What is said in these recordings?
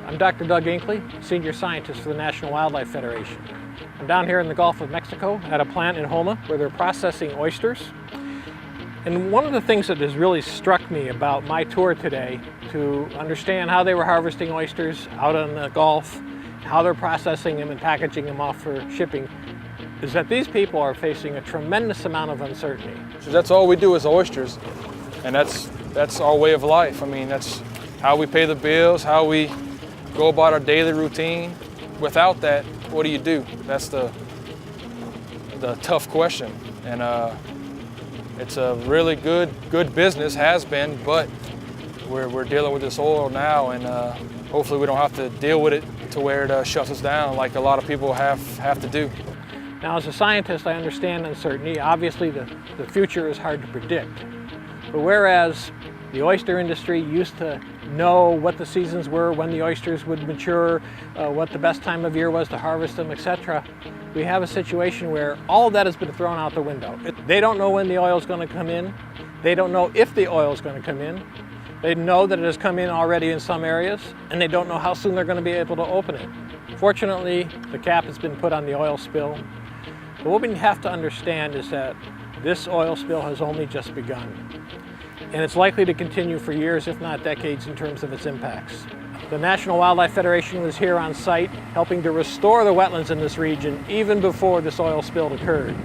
I'm Dr. Doug Inkley, Senior Scientist for the National Wildlife Federation. I'm down here in the Gulf of Mexico at a plant in Homa where they're processing oysters. And one of the things that has really struck me about my tour today, to understand how they were harvesting oysters out in the Gulf, how they're processing them and packaging them off for shipping, is that these people are facing a tremendous amount of uncertainty. So that's all we do is oysters, and that's our way of life. I mean, that's how we pay the bills, how we go about our daily routine. Without that, what do you do? That's the tough question. And it's a really good business, has been, but we're dealing with this oil now, and hopefully we don't have to deal with it to where it shuts us down like a lot of people have to do. Now, as a scientist, I understand uncertainty. Obviously, the future is hard to predict. But whereas the oyster industry used to know what the seasons were, when the oysters would mature, what the best time of year was to harvest them, etc., we have a situation where all of that has been thrown out the window. They don't know when the oil is going to come in. They don't know if the oil is going to come in. They know that it has come in already in some areas, and they don't know how soon they're going to be able to open it. Fortunately, the cap has been put on the oil spill. But what we have to understand is that this oil spill has only just begun. And it's likely to continue for years, if not decades, in terms of its impacts. The National Wildlife Federation was here on site, helping to restore the wetlands in this region even before this oil spill occurred.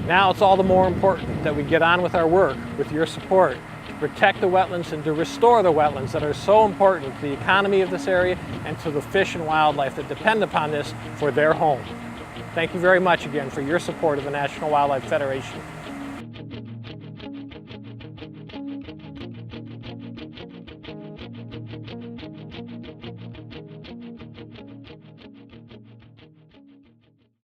Now it's all the more important that we get on with our work, with your support, to protect the wetlands and to restore the wetlands that are so important to the economy of this area and to the fish and wildlife that depend upon this for their home. Thank you very much again for your support of the National Wildlife Federation.